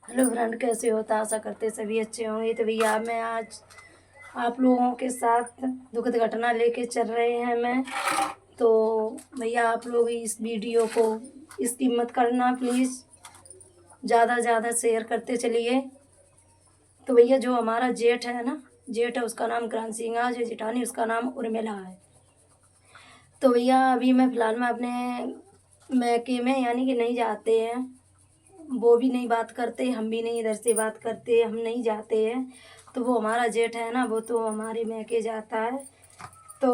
Hello friend, कैसे हो? तो आशा करते सभी अच्छे होंगे। तो भैया मैं आज आप लोगों के साथ दुखद घटना लेके चल रहे हैं मैं। तो भैया आप लोग इस वीडियो को इसकी मत करना प्लीज़, ज़्यादा ज़्यादा शेयर करते चलिए। तो भैया जो हमारा जेठ है ना, जेठ है, उसका नाम क्रांति सिंह है, जो जेठानी उसका नाम उर्मिला है। तो भैया अभी मैं फ़िलहाल में अपने मैके में यानी कि नहीं जाते हैं, वो भी नहीं बात करते, हम भी नहीं इधर से बात करते, हम नहीं जाते हैं। तो वो हमारा जेठ है ना, वो तो हमारे मैके जाता है। तो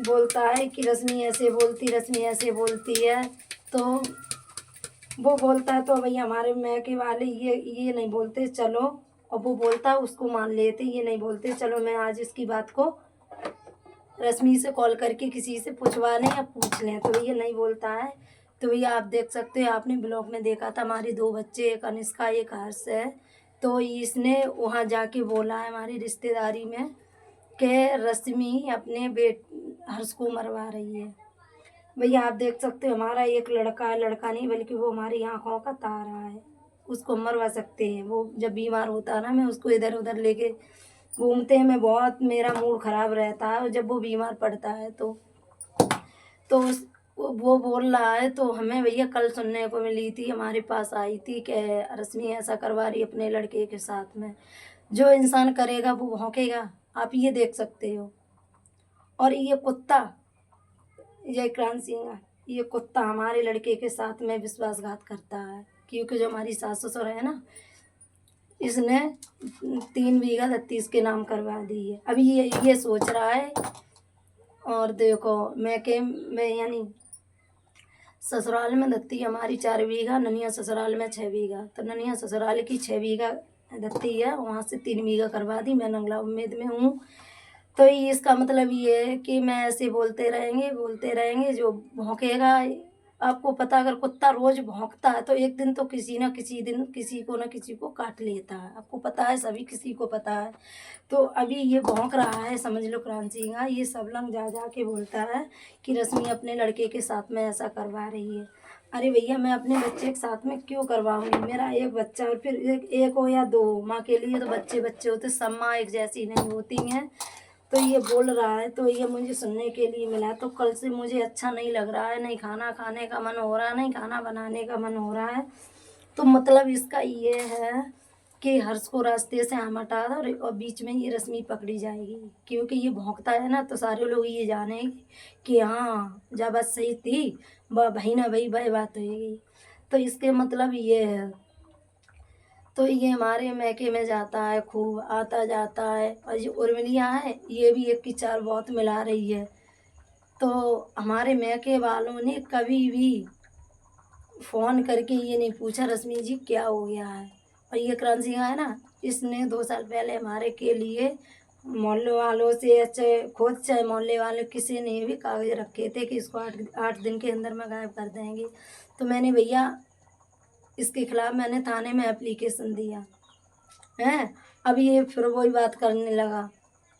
बोलता है कि रश्मि ऐसे बोलती, रश्मि ऐसे बोलती है। तो वो बोलता है तो भैया हमारे मैके वाले ये नहीं बोलते चलो, और वो बोलता है उसको मान लेते, ये नहीं बोलते चलो मैं आज इसकी बात को रश्मि से कॉल करके किसी से पूछवा लें या पूछ लें। तो भैया नहीं बोलता है। तो भैया आप देख सकते हैं, आपने ब्लॉग में देखा था हमारे दो बच्चे, एक अनिष्का एक हर्ष है। तो इसने वहाँ जाके बोला है हमारी रिश्तेदारी में कि रश्मि अपने हर्ष को मरवा रही है। भैया आप देख सकते हो, हमारा एक लड़का है, लड़का नहीं बल्कि वो हमारी आँखों का तारा है, उसको मरवा सकते हैं। वो जब बीमार होता है ना, मैं उसको इधर उधर लेके घूमते हैं, मैं बहुत मेरा मूड ख़राब रहता है और जब वो बीमार पड़ता है तो वो बोल रहा है। तो हमें भैया कल सुनने को मिली थी, हमारे पास आई थी कि रश्मि ऐसा करवा रही अपने लड़के के साथ में। जो इंसान करेगा वो भौंकेगा, आप ये देख सकते हो। और ये कुत्ता, ये क्रांति सिंह, ये कुत्ता हमारे लड़के के साथ में विश्वासघात करता है, क्योंकि जो हमारी सास ससुर है ना, इसने 3 बीघा 36 के नाम करवा दी है। अभी ये सोच रहा है। और देखो मैं यानी ससुराल में दत्ती हमारी 4 बीघा, ननिया ससुराल में 6 बीघा। तो ननिया ससुराल की 6 बीघा दत्ती है, वहाँ से 3 बीघा करवा दी। मैं नंगला उम्मीद में हूँ। तो ये इसका मतलब ये है कि मैं ऐसे बोलते रहेंगे, जो भौंकेगा। आपको पता, अगर कुत्ता रोज भौंकता है तो एक दिन तो किसी ना किसी दिन किसी को ना किसी को काट लेता है, आपको पता है, सभी किसी को पता है। तो अभी ये भौंक रहा है, समझ लो क्रांति सिंह, ये सब लोग जा जा के बोलता है कि रश्मि अपने लड़के के साथ में ऐसा करवा रही है। अरे भैया मैं अपने बच्चे के साथ में क्यों करवाऊंगी? मेरा एक बच्चा, और फिर एक हो या दो, माँ के लिए तो बच्चे बच्चे होते, सब माँ एक जैसी नहीं होती हैं। तो ये बोल रहा है, तो ये मुझे सुनने के लिए मिला। तो कल से मुझे अच्छा नहीं लग रहा है, नहीं खाना खाने का मन हो रहा है, नहीं खाना बनाने का मन हो रहा है। तो मतलब इसका ये है कि हर्ष को रास्ते से हम हटा दो, और बीच में ये रश्मि पकड़ी जाएगी, क्योंकि ये भौंकता है ना, तो सारे लोग ये जानेंगे कि हाँ जब बात सही थी, भाई ना भाई वह बात होगी। तो इसके मतलब ये है। तो ये हमारे मैके में जाता है, खूब आता जाता है। और ये उर्मिलिया है, ये भी एक की चार बहुत मिला रही है। तो हमारे मैके वालों ने कभी भी फ़ोन करके ये नहीं पूछा रश्मि जी क्या हो गया है। और ये क्रांति सिंह है ना, इसने 2 साल पहले हमारे के लिए मोहल्ले वालों से, चाहे खुद चाहे मोहल्ले वाले किसी ने भी कागज रखे थे कि इसको 8 दिन के अंदर में गायब कर देंगे। तो मैंने भैया इसके खिलाफ मैंने थाने में एप्लीकेशन दिया है। अब ये फिर वही बात करने लगा,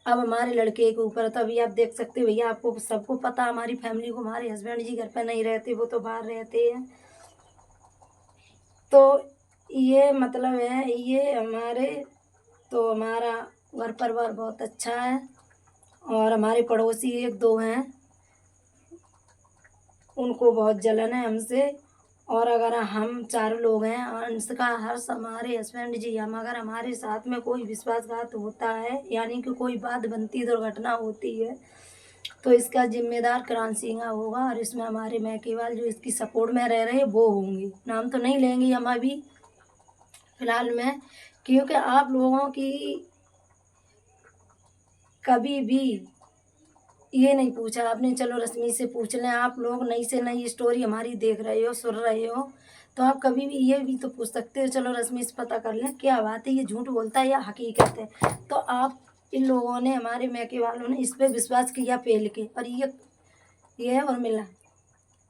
अब हमारे लड़के के ऊपर। तो अभी आप देख सकते हो भैया, आपको सबको पता, हमारी फैमिली को, हमारे हस्बैंड जी घर पे नहीं रहते, वो तो बाहर रहते हैं। तो ये मतलब है, ये हमारे, तो हमारा घर परिवार बहुत अच्छा है। और हमारे पड़ोसी एक दो हैं, उनको बहुत जलन है हमसे। और अगर हम 4 लोग हैं, अंशिका, हर्ष, हमारे हस्बैंड जी, हम अगर हमारे साथ में कोई विश्वासघात होता है, यानी कि कोई बात बनती दुर्घटना होती है, तो इसका जिम्मेदार क्रांति सिंह होगा। और इसमें हमारे मैकेवाल जो इसकी सपोर्ट में रह रहे हैं वो होंगे। नाम तो नहीं लेंगे हम अभी फिलहाल में, क्योंकि आप लोगों की कभी भी ये नहीं पूछा आपने, चलो रश्मि से पूछ लें। आप लोग नई से नई स्टोरी हमारी देख रहे हो, सुन रहे हो, तो आप कभी भी ये भी तो पूछ सकते हो, चलो रश्मि से पता कर लें क्या बात है, ये झूठ बोलता है या हकीकत है। तो आप इन लोगों ने, हमारे मैके वालों ने इस पर विश्वास किया पहल के, और ये है और मिला,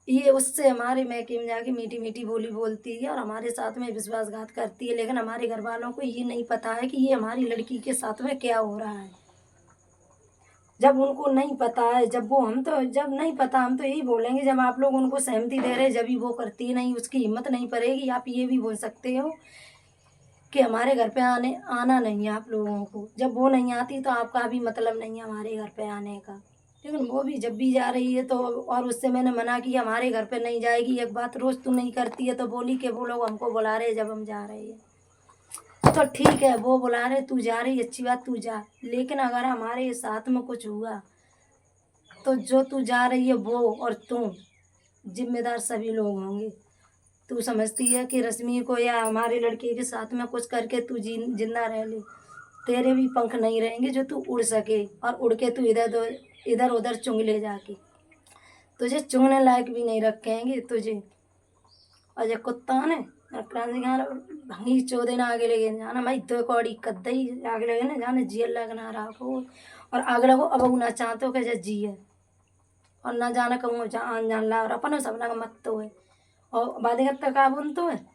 ये उससे हमारे मैके में जाके मीठी मीठी बोली बोलती है और हमारे साथ में विश्वासघात करती है। लेकिन हमारे घर वालों को ये नहीं पता है कि ये हमारी लड़की के साथ में क्या हो रहा है। जब उनको नहीं पता है, जब नहीं पता, हम तो यही बोलेंगे, जब आप लोग उनको सहमति दे रहे, जब ही वो करती नहीं, उसकी हिम्मत नहीं पड़ेगी। आप ये भी बोल सकते हो कि हमारे घर पे आना नहीं है आप लोगों को। जब वो नहीं आती तो आपका भी मतलब नहीं है हमारे घर पे आने का। लेकिन वो भी जब भी जा रही है तो, और उससे मैंने मना किया हमारे घर पे नहीं जाएगी। एक बात रोज़ तू नहीं करती है, तो बोली कि वो लोग हमको बुला रहे जब हम जा रहे हैं। तो ठीक है, वो बुला रहे, तू जा रही, अच्छी बात, तू जा। लेकिन अगर हमारे साथ में कुछ हुआ तो जो तू जा रही है वो और तू, जिम्मेदार सभी लोग होंगे। तू समझती है कि रश्मि को या हमारे लड़के के साथ में कुछ करके तू जिंदा रह ले, तेरे भी पंख नहीं रहेंगे जो तू उड़ सके, और उड़ के तू इधर उधर चुंग ले जाके। तुझे चुंगने लायक भी नहीं रखेंगे तुझे। और जब कुत्ता ने क्रांति गाना भंगी चोदे ना आगे लगे जाना भाई, दो कौड़ी कद्दई आगे लगे ना जाने जियल लगना राखो। और आगे लगो अब ना चाहते कि जिये, और ना जाना कहूँ जान जान ला, और अपन सब लगा मत तो है। और बात तक आप तो है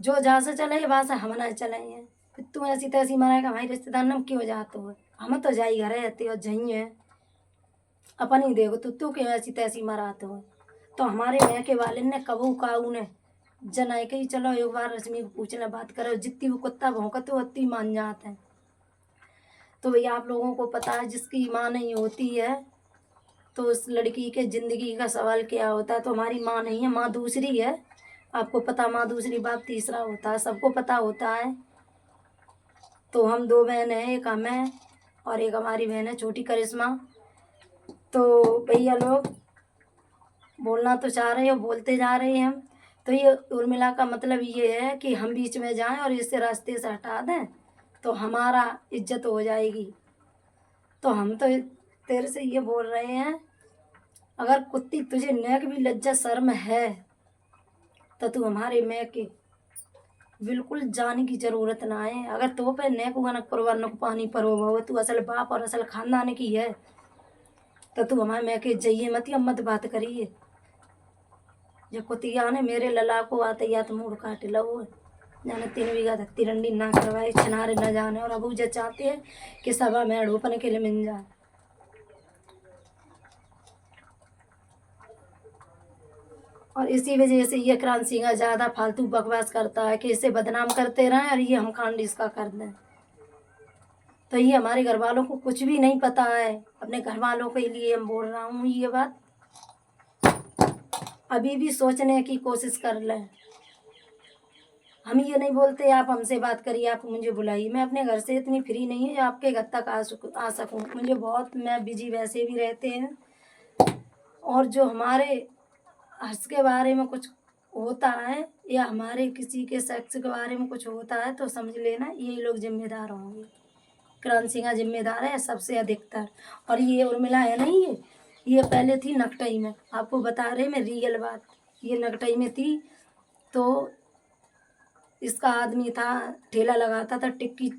जो जहाँ से चले वहाँ से हम ना चले हैं। फिर तू ऐसी तैसी मराएगा भाई, रिश्तेदार नम क्यों जाते हो, हम तो जाई घर रहते और जइए अपन ही देखो। तू क्यों ऐसी तैसी मराते हो। तो हमारे यहाँ के वाले ने कबू काऊ ने जनाए के ही चलो एक बार रश्मि को पूछना, बात करो। जितनी वो कुत्ता भौंकते हो उतनी मान जाते हैं। तो भैया आप लोगों को पता है जिसकी माँ नहीं होती है तो उस लड़की के ज़िंदगी का सवाल क्या होता है। तो हमारी माँ नहीं है, माँ दूसरी है। आपको पता, माँ दूसरी बाप तीसरा होता है, सबको पता होता है। तो हम दो बहन हैं, एक हम है और एक हमारी बहन है छोटी करिश्मा। तो भैया लोग बोलना तो चाह रहे हो, बोलते जा रहे हैं हम। तो ये उर्मिला का मतलब ये है कि हम बीच में जाएं और इससे रास्ते से हटा दें तो हमारा इज्जत हो जाएगी। तो हम तो तेरे से ये बोल रहे हैं, अगर कुत्ती तुझे नेक भी लज्जा शर्म है तो तू हमारे में के बिल्कुल जाने की ज़रूरत ना है। अगर तो पे नेक गनक परवार को पानी परो तू असल बाप और असल खानदान की है तो तू हमारे में के जाइए मत, या मत बात करिए। जब कुतिया ने मेरे लला को आते या तो मूड काट लो जाने 3 बीघा धत्ती रंडी ना करवाए छिनारे न जाने। और अबू जो चाहते हैं कि सभा में अड़ोपने के लिए मिल जाए। और इसी वजह से ये क्रांति सिंह ज़्यादा फालतू बकवास करता है कि इसे बदनाम करते रहें और ये हम कांड इसका कर दें। तो ये हमारे घर वालों को कुछ भी नहीं पता है। अपने घर वालों के लिए हम बोल रहा हूँ ये बात, अभी भी सोचने की कोशिश कर लें। हम ये नहीं बोलते आप हमसे बात करिए, आप मुझे बुलाइए। मैं अपने घर से इतनी फ्री नहीं है जो आपके घर तक आ सकूँ। मुझे बहुत, मैं बिजी वैसे भी रहते हैं। और जो हमारे हर्ष के बारे में कुछ होता है या हमारे किसी के शख्स के बारे में कुछ होता है तो समझ लेना ये लोग जिम्मेदार होंगे। क्रांति सिंह जिम्मेदार है सबसे अधिकतर। और ये उर्मिला है नहीं, ये पहले थी नकटई में, आपको बता रहे मैं रियल बात। ये नकटई में थी तो इसका आदमी था, ठेला लगाता था टिक्की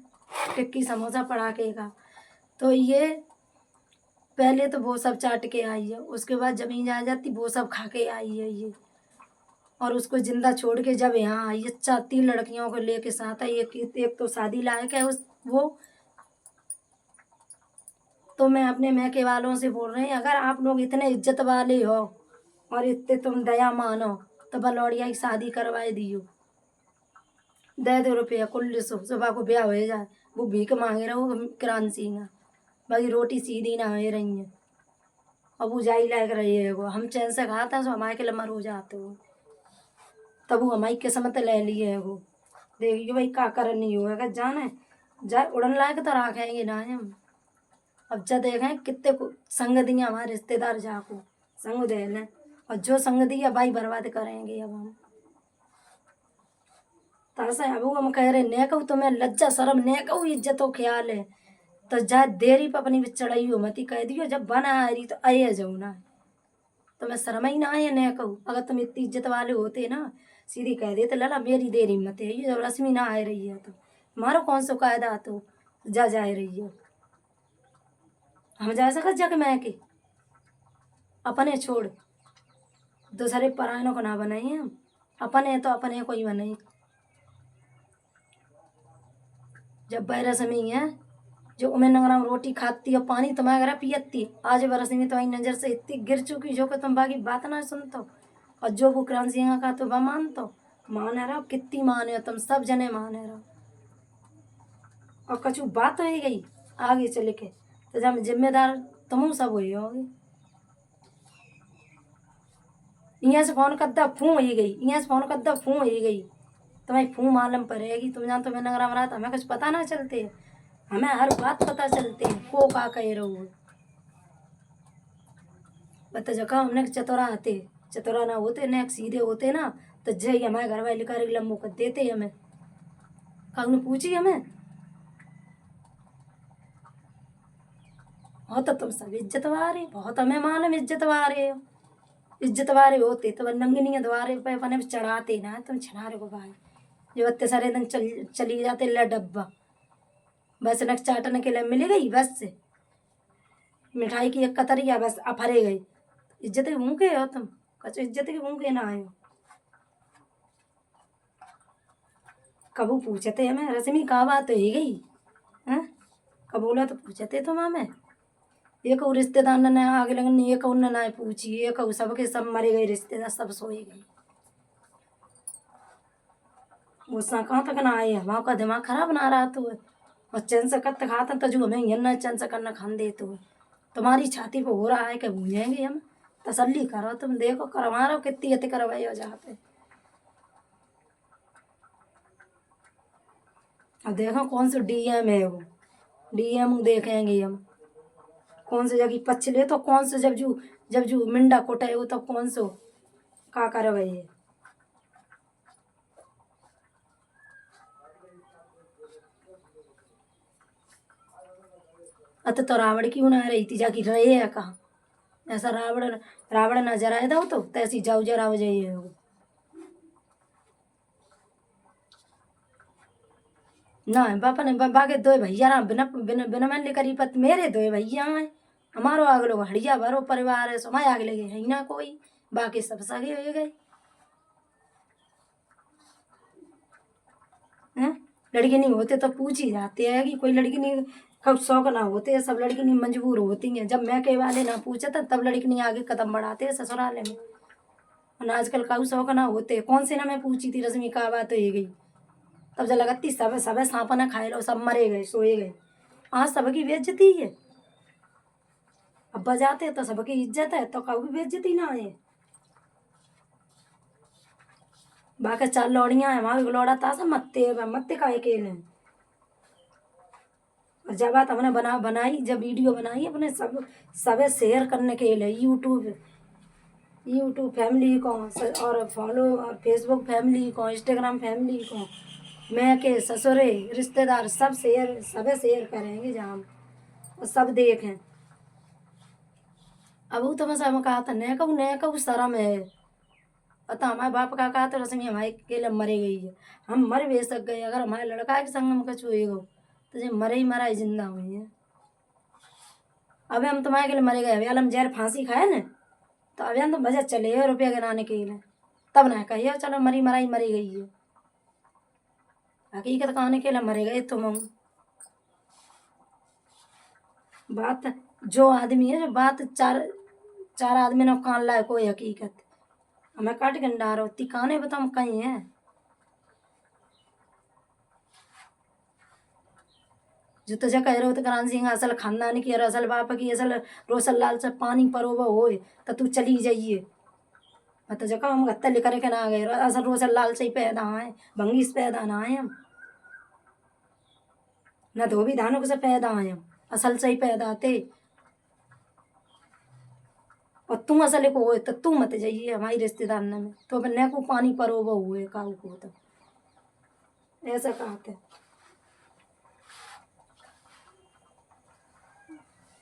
टिक्की समोसा पड़ाके का। तो ये पहले तो वो सब चाट के आई है, उसके बाद जमीन आ जाती वो सब खा के आई है ये। और उसको जिंदा छोड़ के जब यहाँ आई है 3 लड़कियों को लेके साथ आई। एक तो शादी लायक है उस वो। तो मैं अपने मैके वालों से बोल रही हूँ, अगर आप लोग इतने इज्जत वाले हो और इतने तुम दया मानो तो बलौड़िया की शादी करवाए दियो, दे दो रुपया कुल सुबह को ब्याह हो जाए। वो भीख मांगे रहो क्रांति सिंह, बाकी रोटी सीधी ना हो रही है। अब वो जाई लायक रही है वो, हम चैन से खाता सो हमारे के लमर हो जाते हो। तब वो हमारी किस्मत ले लिए है वो। देखिए भाई का करन नहीं होगा, अगर जाने जाए उड़न लायक तो रखेंगे ना हम। अब जब देखें कितने संग दिया हमारे रिश्तेदार जाको संग दे लें, और जो संग दिया भाई बर्बाद करेंगे अब हम। तैसे अब हम कह रहे ने कहूँ तुम्हें लज्जा शर्म ने कहूँ इज्जत ख्याल है तो जा देरी पर अपनी चढ़ाई हो मती कह दियो जब बना आ रही तो आए जाऊँ ना। तो मैं शर्म ही ना आए ने कहूँ, अगर तुम इतनी इज्जत वाले होते ना सीधी कह देते लला मेरी देरी मत है, ये जब रश्मि ना आ रही है तो हमारा कौन सा कायदा तो जा रही है। हम जा सका जग मैं के अपने छोड़ दूसरे परायणों को ना बनाई हम, अपने तो अपने को ही बनाई। जब रश्मि है जो उमें नगरा में रोटी खाती और पानी तुम्हारे घर पियती, आज रश्मि तुम्हारी नज़र से इतनी गिर चुकी जो कि तुम बाकी बात ना सुनतो। और जो वो क्रांति सिंह का तो वह मानतो माने रहो, कितनी माने हो तुम, सब जने माने रहो। और कछु बात हो गई आगे चले के तो जब जिम्मेदार तुम सब हुई होगी। यहाँ से फोन कर दो फू हो गई, यहाँ से फोन कर दो फू हो गई, तुम्हें फू मालूम पड़ेगी। तुम जानते हो मैं नगर में हमें कुछ पता ना चलते, हमें हर बात पता चलती है को का कह रहे। बता जो का हमने चतुरा आते, चतुरा ना होते ना सीधे होते ना तो जय हमारे घर वाले कर लम्बो कर देते हमें। काउने पूछी हमें हो तो तुम सब इज्जत वारे, बहुत हमें मालूम इज्जत वारे हो। इज्जत वारे होते तो नंगनी द्वारे पे अपने चढ़ाते ना तुम छनारे को भाई। जो इतने सारे दिन चली जाते ले डब्बा बस नक चाटने के लिए मिल गई, बस से मिठाई की एक कतरिया बस अफरे गई। इज्जत के भूखे हो तुम, कचो इज्जत के भूखे ना आयो। कबू पूछते हमें रश्मि का बात हो गई हैं, कबूला तो पूछते तुम हमें। एक और रिश्तेदार ने आगे लगन, एक और ना पूछी, एक और सबके सब मरे गए रिश्तेदार, सब सोए गए। गुस्सा कहाँ तक ना आए, वहाँ का दिमाग खराब ना रहा तो और चैन से कत खाता तो जो हमें ये ना चैन से करना खान दे तो तुम्हारी छाती पे हो रहा है कि भूजेंगे हम। तसल्ली करो तुम, देखो करवा रहे हो कितनी अति करवाई हो जहाँ पे। अब देखो कौन सा डीएम है वो, डीएम देखेंगे हम कौन से जगह पछले तो कौन से जब जू मिंडा कोटे वो तो कौन सो का करवाई है। अत तो रावण क्यों ना रही थी जाकी रहे है कहाँ। ऐसा रावण रावण ना जराए दो तो तैसी जाऊ जरा हो जाइए वो। ना बापा ने बागे दो भैया राम बिना बिना बिना मन लेकर पत मेरे दो भैया हैं। हमारो आग लोग हड़िया भरो परिवार है, समय आग लगे है ही ना कोई, बाकी सब सगे हो गए हैं। लड़की नहीं होते तो पूछ ही जाते हैं कि कोई लड़की नहीं, कब शौक ना होते सब लड़की नहीं मजबूर होती हैं। जब मैं के वाले ना पूछे तब लड़की नहीं आगे कदम बढ़ाते हैं ससुराल में। और आजकल का शौक ना होते, कौन सी ना मैं पूछी थी रश्मि का बात हो गई तब जब लगती सब सब सांप ना खाए लो, सब मरे गए सोए गए। आज सबकी बेइज्जती है, अब बजाते तो सबकी इज्जत है तो कभी बेइज्जती ना है। बाकी चार लौड़ियां हैं, हमारे लौड़ा था सब मत्ते मत्ते का अकेले हैं। और जब बात हमने बनाई जब वीडियो बनाई अपने सब शेयर करने के लिए यूट्यूब फैमिली को और फॉलो और फेसबुक फैमिली को इंस्टाग्राम फैमिली को मैं के ससुरे रिश्तेदार सब शेयर करेंगे जहाँ और सब देखें। अब वो तो मैं सब कहा था न कहूँ शर्म है। पता हमारे बाप का कहा तो रश्मि हमारे के लिए मरे गई है, हम मर भी सक गए। अगर हमारे लड़का के संग में कुछ हुएगा तो जो मरे ही मरा ही जिंदा हुई है। अबे हम तुम्हारे के लिए मरे गए, अभी हम जहर फांसी खाए ना तो अभी हम तो बजट चले है रुपया गिनाने के लिए, तब ना कहिए चलो मरी मराई मरी गई है। हकीकत कहने के लिए मरे गए तुम। बात जो आदमी है जो बात चार चार आदमी ने कान लाए कोई हकीकत हमें काट के डारो होती काने बताओ हम कहीं है। जो तुझे कह रहे हो तो करण सिंह असल खानदान की और असल बाप की असल रोशन लाल से पानी परोबा हो तो तू चली जाइए। मैं तो जका हम गत्ता लेकर के ना गए असल रोशन लाल से ही पैदा आए, भंगी से पैदा ना आए हम, न धोबी धानों से पैदा आए हम, असल से ही पैदा थे। और तू असल को हो तो तू मत जाइए हमारी रिश्तेदार में तो न को पानी परोबा हुए काऊ को तो ऐसा कहते।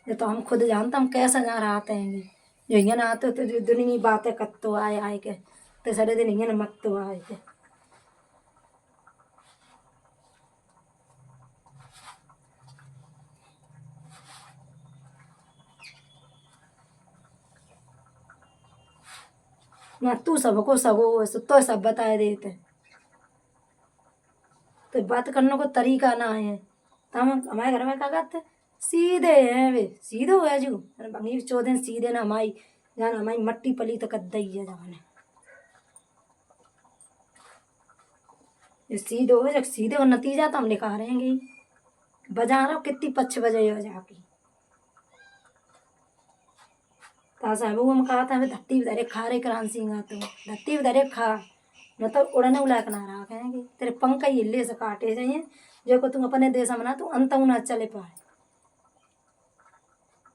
ये तो हम खुद जानते हम कैसे जा रहा आते हैं जो यहाँ ना आते तो दुनिया बातें कत तो आए आए के तो सारे दिन यहाँ मत तो आए थे। ना तू सबको सगो तो सब बताए देते तो बात करने को तरीका ना है। तो हम हमारे घर में क्या कहते सीधे हैं वे सीधे हो जू भंगी चौदह सीधे ना हमारी जान हमारी मट्टी पली तो कद ही है जाने। ये सीधे हो, जब सीधे हो नतीजा तो हम लिखा रहेंगे ही। बजा रहा कितनी पच्छ बजे हो जाके ता साहब हम कहा था हमें धत्ती धरे खा रे करान सिंह तो धत्ती धरे खा न तो उड़ने उलाक ना रहा कहेंगे तेरे पंख ही हिल्ले से काटे जाइए जो को तुम अपने देश में ना तो अंत ना चले पाए।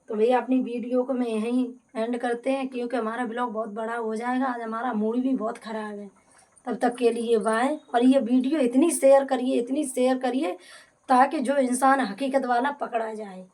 तो भैया अपनी वीडियो को मैं यहीं एंड करते हैं क्योंकि हमारा ब्लॉग बहुत बड़ा हो जाएगा। आज हमारा मूड भी बहुत ख़राब है। तब तक के लिए बाय। और ये वीडियो इतनी शेयर करिए ताकि जो इंसान हकीकत वाला पकड़ा जाए।